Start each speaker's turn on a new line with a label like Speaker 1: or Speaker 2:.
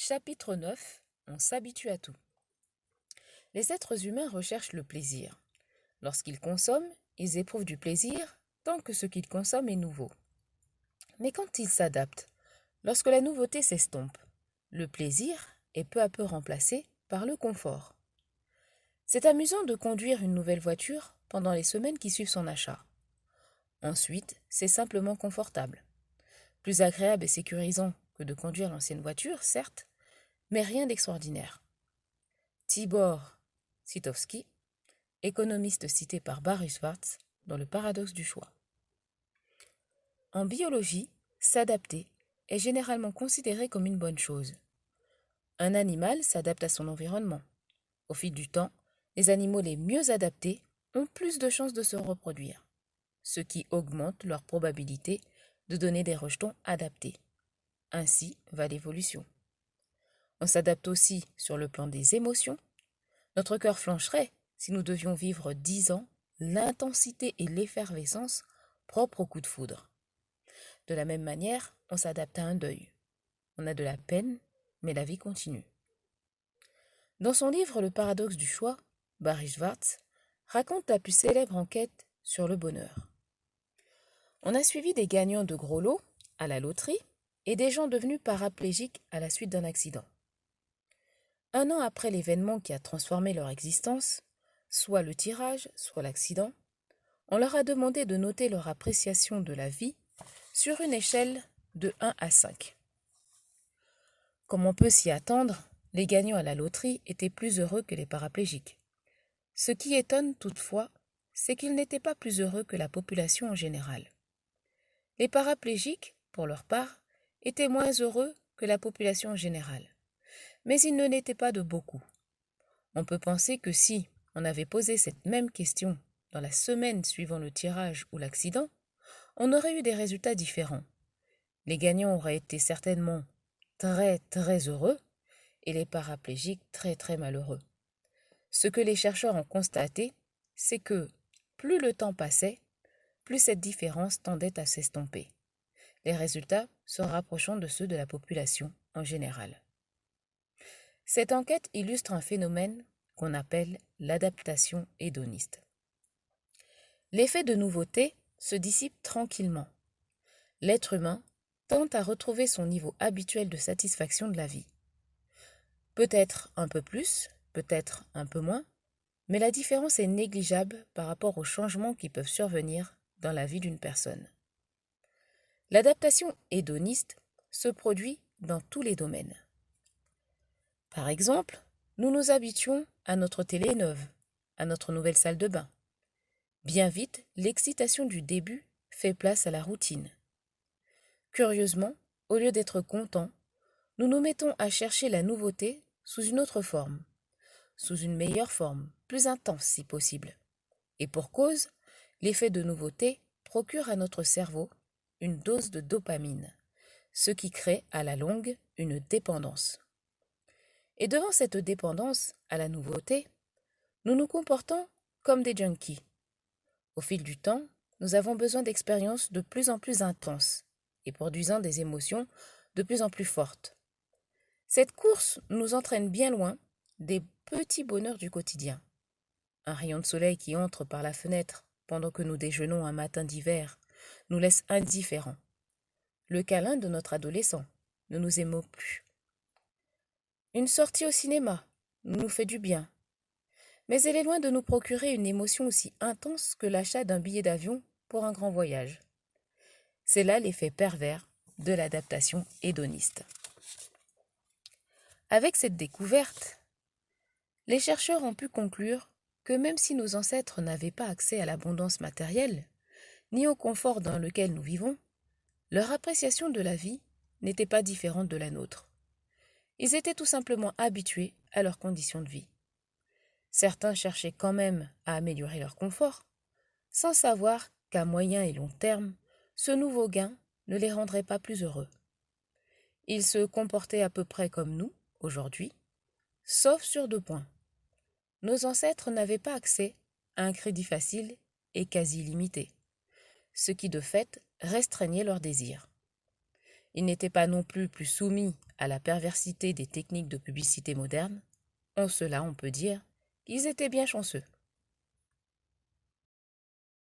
Speaker 1: Chapitre 9. On s'habitue à tout. Les êtres humains recherchent le plaisir. Lorsqu'ils consomment, ils éprouvent du plaisir tant que ce qu'ils consomment est nouveau. Mais quand ils s'adaptent, lorsque la nouveauté s'estompe, le plaisir est peu à peu remplacé par le confort. C'est amusant de conduire une nouvelle voiture pendant les semaines qui suivent son achat. Ensuite, c'est simplement confortable. Plus agréable et sécurisant que de conduire l'ancienne voiture, certes, mais rien d'extraordinaire. Tibor Sitowski, économiste cité par Barry Schwartz dans Le paradoxe du choix. En biologie, s'adapter est généralement considéré comme une bonne chose. Un animal s'adapte à son environnement. Au fil du temps, les animaux les mieux adaptés ont plus de chances de se reproduire, ce qui augmente leur probabilité de donner des rejetons adaptés. Ainsi va l'évolution. On s'adapte aussi sur le plan des émotions. Notre cœur flancherait si nous devions vivre 10 ans l'intensité et l'effervescence propres au coup de foudre. De la même manière, on s'adapte à un deuil. On a de la peine, mais la vie continue. Dans son livre Le paradoxe du choix, Barry Schwartz raconte la plus célèbre enquête sur le bonheur. On a suivi des gagnants de gros lots à la loterie et des gens devenus paraplégiques à la suite d'un accident. Un an après l'événement qui a transformé leur existence, soit le tirage, soit l'accident, on leur a demandé de noter leur appréciation de la vie sur une échelle de 1 à 5. Comme on peut s'y attendre, les gagnants à la loterie étaient plus heureux que les paraplégiques. Ce qui étonne toutefois, c'est qu'ils n'étaient pas plus heureux que la population en général. Les paraplégiques, pour leur part, étaient moins heureux que la population en général. Mais ils ne l'étaient pas de beaucoup. On peut penser que si on avait posé cette même question dans la semaine suivant le tirage ou l'accident, on aurait eu des résultats différents. Les gagnants auraient été certainement très très heureux et les paraplégiques très très malheureux. Ce que les chercheurs ont constaté, c'est que plus le temps passait, plus cette différence tendait à s'estomper, les résultats se rapprochant de ceux de la population en général. Cette enquête illustre un phénomène qu'on appelle l'adaptation hédoniste. L'effet de nouveauté se dissipe tranquillement. L'être humain tente à retrouver son niveau habituel de satisfaction de la vie. Peut-être un peu plus, peut-être un peu moins, mais la différence est négligeable par rapport aux changements qui peuvent survenir dans la vie d'une personne. L'adaptation hédoniste se produit dans tous les domaines. Par exemple, nous nous habituons à notre télé neuve, à notre nouvelle salle de bain. Bien vite, l'excitation du début fait place à la routine. Curieusement, au lieu d'être contents, nous nous mettons à chercher la nouveauté sous une autre forme, sous une meilleure forme, plus intense si possible. Et pour cause, l'effet de nouveauté procure à notre cerveau une dose de dopamine, ce qui crée à la longue une dépendance. Et devant cette dépendance à la nouveauté, nous nous comportons comme des junkies. Au fil du temps, nous avons besoin d'expériences de plus en plus intenses et produisant des émotions de plus en plus fortes. Cette course nous entraîne bien loin des petits bonheurs du quotidien. Un rayon de soleil qui entre par la fenêtre pendant que nous déjeunons un matin d'hiver nous laisse indifférents. Le câlin de notre adolescent ne nous émeut plus. Une sortie au cinéma nous fait du bien, mais elle est loin de nous procurer une émotion aussi intense que l'achat d'un billet d'avion pour un grand voyage. C'est là l'effet pervers de l'adaptation hédoniste. Avec cette découverte, les chercheurs ont pu conclure que même si nos ancêtres n'avaient pas accès à l'abondance matérielle, ni au confort dans lequel nous vivons, leur appréciation de la vie n'était pas différente de la nôtre. Ils étaient tout simplement habitués à leurs conditions de vie. Certains cherchaient quand même à améliorer leur confort, sans savoir qu'à moyen et long terme, ce nouveau gain ne les rendrait pas plus heureux. Ils se comportaient à peu près comme nous, aujourd'hui, sauf sur 2 points. Nos ancêtres n'avaient pas accès à un crédit facile et quasi illimité, ce qui de fait restreignait leurs désirs. Ils n'étaient pas non plus soumis à la perversité des techniques de publicité modernes, en cela on peut dire qu'ils étaient bien chanceux.